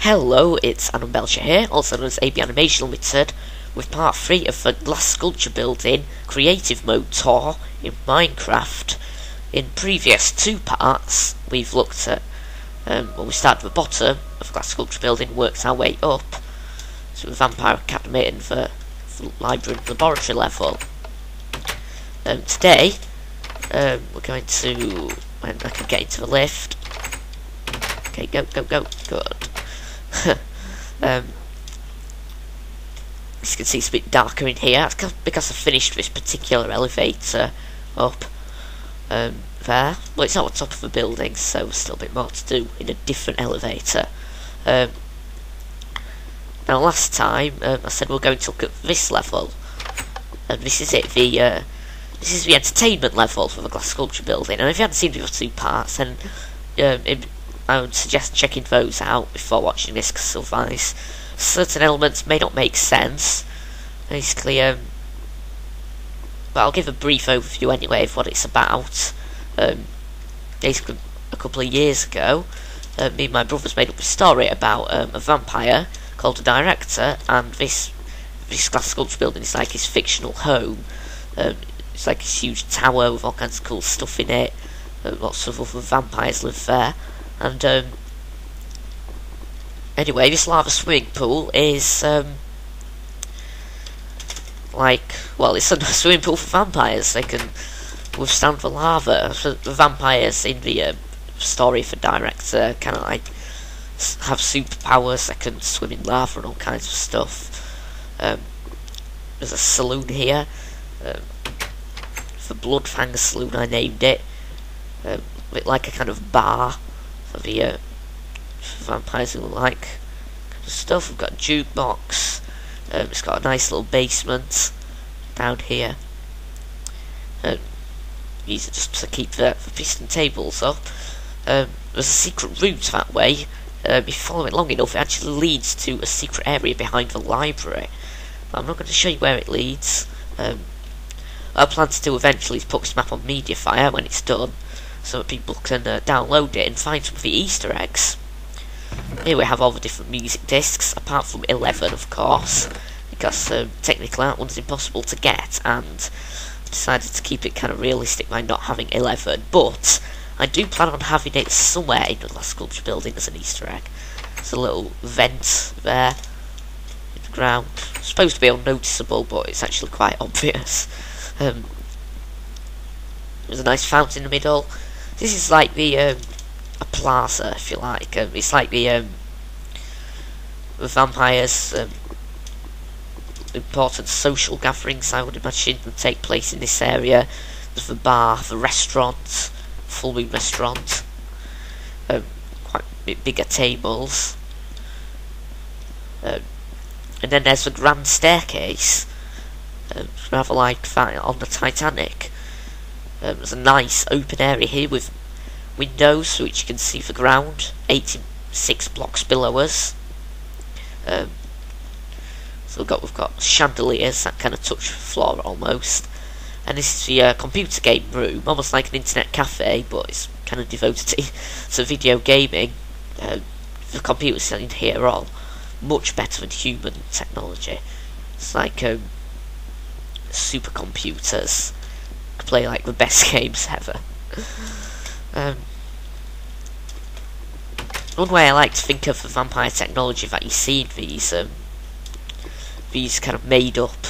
Hello, it's Untitled here, also known as ABanimationLtd, with part 3 of the glass sculpture building creative mode tour in Minecraft. In previous 2 parts, we've looked at, we started at the bottom of the glass sculpture building, worked our way up to the Vampire Academy and the library and laboratory level. Today, we're going to, when I can get into the lift. Okay, go, good. As you can see, it's a bit darker in here. That's because I finished this particular elevator up there. Well, it's not on top of the building, so there's still a bit more to do in a different elevator. Now, last time I said we're going to look at this level, and this is it. This is the entertainment level for the glass sculpture building. And if you haven't seen the other 2 parts, then I would suggest checking those out before watching this, because otherwise certain elements may not make sense. Basically, but I'll give a brief overview anyway of what it's about. Basically, a couple of years ago, me and my brothers made up a story about a vampire called a director, and this glass sculpture building is like his fictional home. It's like this huge tower with all kinds of cool stuff in it. Lots of other vampires live there. And anyway, this lava swimming pool is it's a swimming pool for vampires. They can withstand the lava. So the vampires in the story for director kind of like have superpowers. They can swim in lava and all kinds of stuff. There's a saloon here. For Bloodfang Saloon, I named it. A bit like a kind of bar for the vampires who like kind of stuff. We've got a jukebox. It's got a nice little basement down here. These are just to keep the piston tables up. There's a secret route that way. If you follow it long enough, it actually leads to a secret area behind the library. But I'm not going to show you where it leads. What I plan to do eventually is put this map on Mediafire when it's done, so that people can download it and find some of the Easter eggs. Here we have all the different music discs, apart from 11 of course, because technically that one's impossible to get, and decided to keep it kind of realistic by not having 11, but I do plan on having it somewhere in the glass sculpture building as an Easter egg. There's a little vent there in the ground. It's supposed to be unnoticeable, but it's actually quite obvious. There's a nice fountain in the middle. This is like the a plaza, if you like. It's like the vampires' important social gatherings, I would imagine, would take place in this area. There's the bar, the restaurant, full moon restaurant, quite a bit bigger tables, and then there's the grand staircase, rather like that on the Titanic. There's a nice open area here with windows so which you can see the ground 86 blocks below us. So we've got chandeliers that kind of touch the floor almost. And this is the computer game room, almost like an internet cafe, but it's kind of devoted to video gaming. The computers in here are all much better than human technology. It's like supercomputers. Play like the best games ever. One way I like to think of the vampire technology that you see in these kind of made up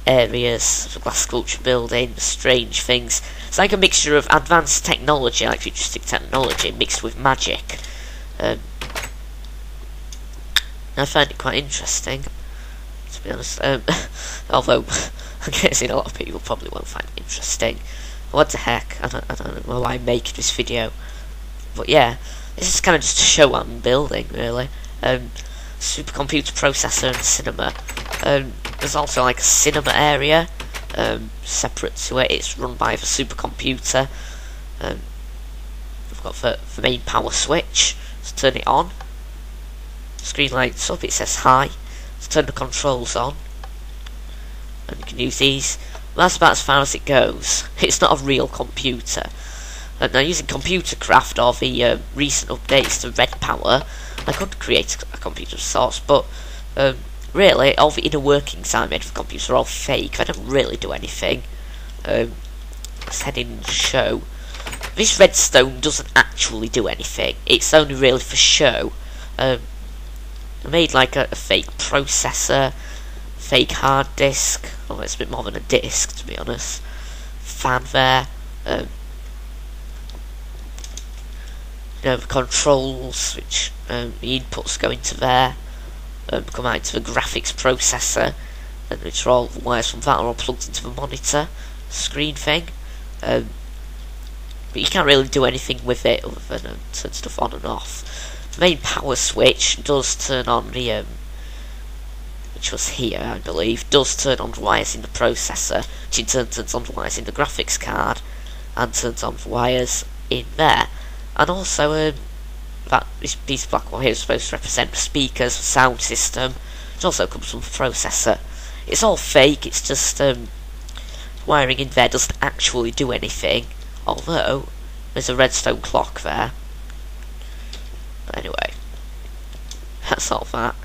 areas of the glass sculpture building, strange things. It's like a mixture of advanced technology, like futuristic technology, mixed with magic. I find it quite interesting, to be honest. Although I'm guessing a lot of people probably won't find it interesting. What the heck? I don't know why I'm making this video. But yeah, this is kind of just to show what I'm building, really. Supercomputer processor and cinema. There's also like a cinema area separate to it. It's run by the supercomputer. We've got the main power switch. Let's turn it on. Screen lights up, it says hi. Let's turn the controls on. And you can use these. Well, that's about as far as it goes. It's not a real computer. Now, using Computercraft or the recent updates to Red Power, I could create a computer of sorts, but really, all the inner workings I made for the computer are all fake. I don't really do anything. Let's head in and show. This redstone doesn't actually do anything. It's only really for show. I made like a fake processor, fake hard disk. Oh, it's a bit more than a disk, to be honest. Fan there. The controls, which the inputs go into there, come out into the graphics processor, and which are all the wires from that are all plugged into the monitor screen thing. But you can't really do anything with it other than turn stuff on and off. The main power switch does turn on the which was here, I believe, does turn on the wires in the processor, which in turn turns on the wires in the graphics card, and turns on the wires in there. And also, that this piece of black wire here is supposed to represent the speakers, the sound system, which also comes from the processor. It's all fake, it's just, wiring in there doesn't actually do anything, although there's a redstone clock there. But anyway, that's all that.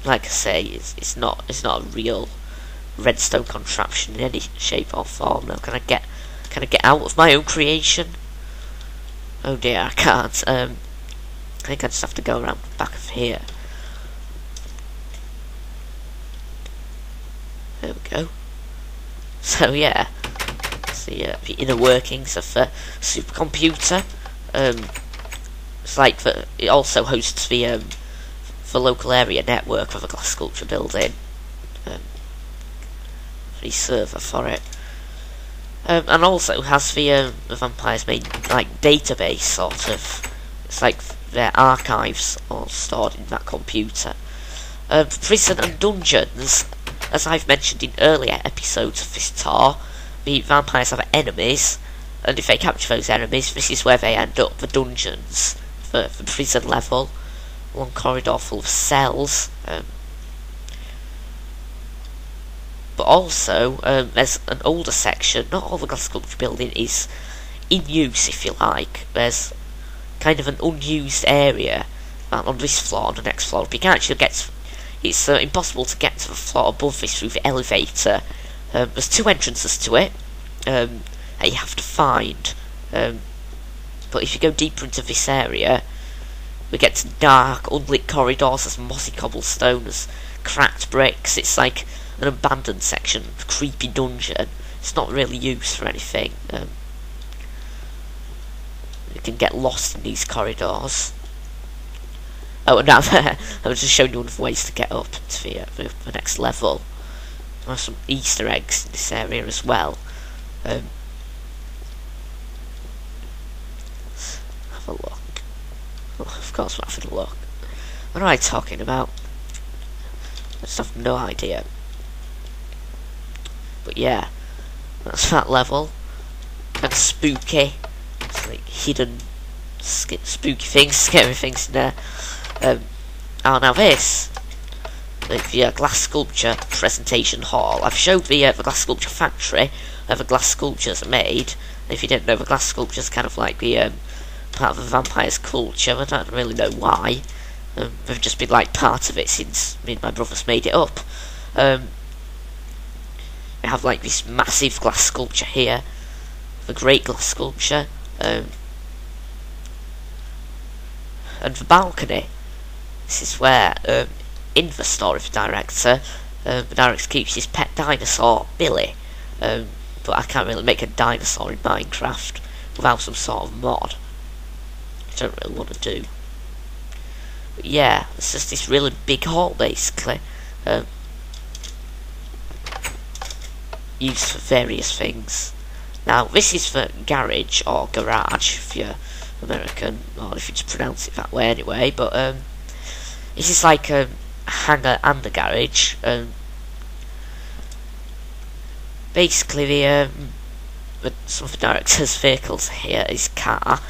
Like I say, it's not a real redstone contraption in any shape or form. Now, can I get out of my own creation? Oh dear, I can't. I think I just have to go around the back of here. There we go. So yeah, it's the inner workings of the supercomputer. It's like that. It also hosts the local area network of a glass sculpture building. Free server for it. And also has the vampire's main like database sort of. It's like their archives all stored in that computer. Prison and dungeons, as I've mentioned in earlier episodes of this tour, the vampires have enemies, and if they capture those enemies, this is where they end up. The dungeons, the prison level, one corridor full of cells. But also, there's an older section. Not all the glass sculpture building is in use, if you like. There's kind of an unused area on this floor, on the next floor. But you can't actually get. It's impossible to get to the floor above this through the elevator. There's two entrances to it that you have to find. But if you go deeper into this area, we get to dark, unlit corridors. There's mossy cobblestone, there's cracked bricks. It's like an abandoned section, creepy dungeon. It's not really used for anything. You can get lost in these corridors. Oh, and now I was just showing you one of the ways to get up to the next level. There are some Easter eggs in this area as well. Have a look. Oh, of course we're having a look. What am I talking about? I just have no idea. But yeah, that's that level. Kind of spooky. It's like hidden, spooky things, scary things in there. Oh, now this, like the glass sculpture presentation hall. I've showed the glass sculpture factory where the glass sculptures are made. And if you didn't know, the glass sculptures kind of like the part of the vampire's culture. I don't really know why. They've just been like part of it since me and my brothers made it up. We have like this massive glass sculpture here, the great glass sculpture, and the balcony. This is where, in the story of the director keeps his pet dinosaur, Billy. But I can't really make a dinosaur in Minecraft without some sort of mod. I don't really want to do. But yeah, it's just this really big hall basically. Used for various things. Now, this is the garage, or garage, if you're American, or if you just pronounce it that way anyway, but, this is like a hangar and a garage. Basically, some of the director's vehicles here is car,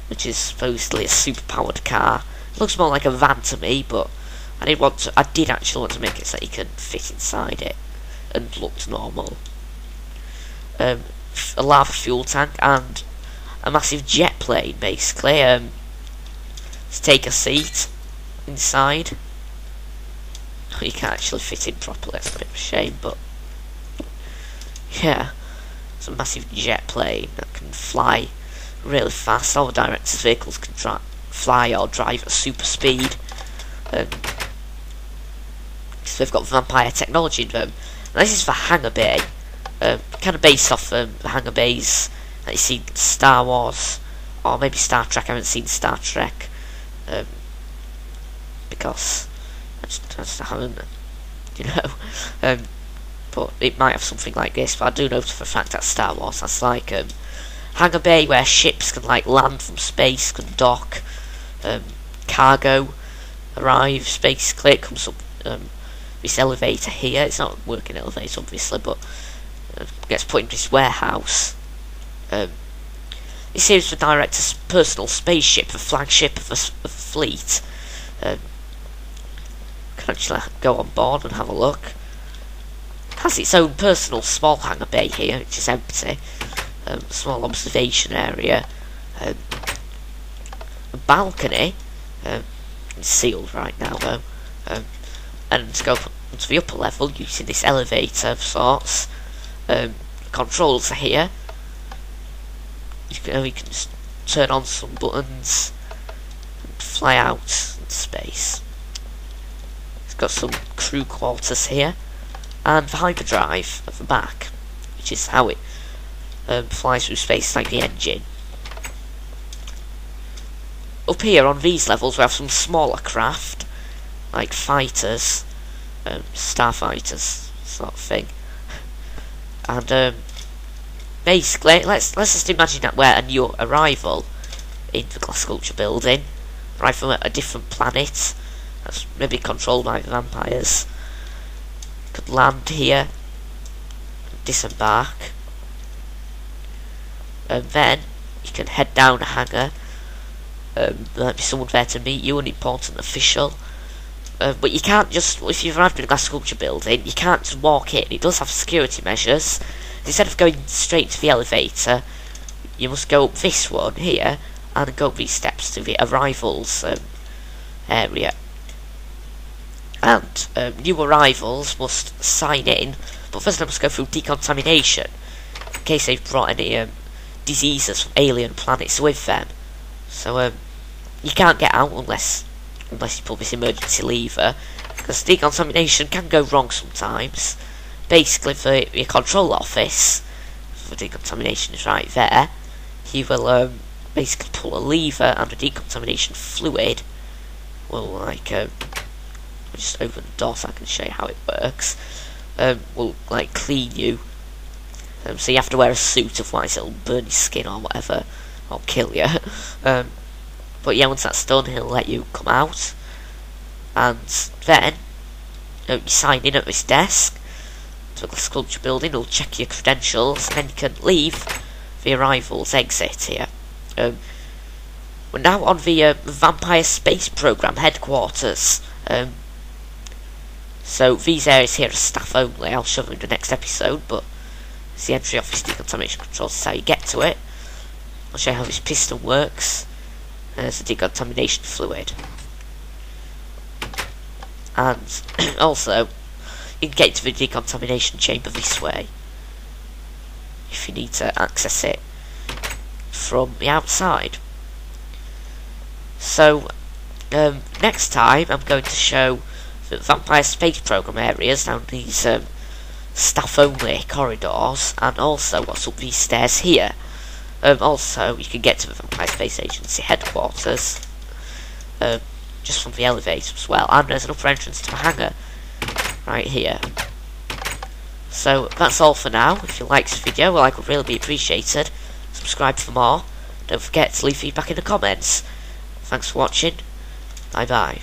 which is supposedly a super-powered car. It looks more like a van to me, but I did actually want to make it so you can fit inside it and looked normal. A lava fuel tank and a massive jet plane, basically. to take a seat inside. You can't actually fit in properly, that's a bit of a shame, but yeah, it's a massive jet plane that can fly really fast. All the director's vehicles can fly or drive at super speed. So they've got vampire technology in them. And this is for Hangar Bay, kind of based off the Hangar Bays that you see in Star Wars, or maybe Star Trek. I haven't seen Star Trek, because I just haven't, you know. But it might have something like this, but I do know for a fact that Star Wars has like Hangar Bay where ships can like land from space, can dock, cargo arrives, basically. It comes up this elevator here. It's not a working elevator obviously, but gets put in this warehouse. This here is the director's personal spaceship, the flagship of the fleet. Can actually go on board and have a look. It has its own personal small hangar bay here, which is empty. Small observation area. A balcony. It's sealed right now though. And to go to the upper level using this elevator of sorts. Controls are here. You can just turn on some buttons and fly out into space. It's got some crew quarters here, and the hyperdrive at the back, which is how it flies through space, like the engine. Up here on these levels we have some smaller craft, like fighters, starfighters sort of thing. And basically, let's just imagine that we're a new arrival in the glass sculpture building, right from a different planet that's maybe controlled by the vampires. Could land here, disembark, and then you can head down a hangar. There might be someone there to meet you, an important official. But you can't just, if you've arrived in a glass sculpture building, you can't just walk in. It does have security measures. Instead of going straight to the elevator, you must go up this one here, and go up these steps to the arrivals area. And new arrivals must sign in, but first they must go through decontamination, in case they've brought any diseases from alien planets with them. So you can't get out unless you pull this emergency lever, because decontamination can go wrong sometimes. Basically, for your control office, for decontamination is right there, you will basically pull a lever, and the decontamination fluid will like just open the door so I can show you how it works. Will like clean you. So you have to wear a suit, otherwise it'll burn your skin or whatever, or kill you. But yeah, once that's done, he'll let you come out, and then you sign in at this desk to the sculpture building. He'll check your credentials, and then you can leave the arrivals exit here. We're now on the Vampire Space Program headquarters. So these areas here are staff only. I'll show them in the next episode, but it's the entry office decontamination controls. That's how you get to it. I'll show you how this piston works. There's the decontamination fluid. And also, you can get to the decontamination chamber this way, if you need to access it from the outside. So, next time I'm going to show the Vampire Space Program areas down these staff-only corridors, and also what's up these stairs here. Also, you can get to the Vampire Space Agency headquarters just from the elevator as well, and there's an upper entrance to the hangar right here. So that's all for now. If you liked this video, well, I would really be appreciated. Subscribe for more. Don't forget to leave feedback in the comments. Thanks for watching. Bye bye.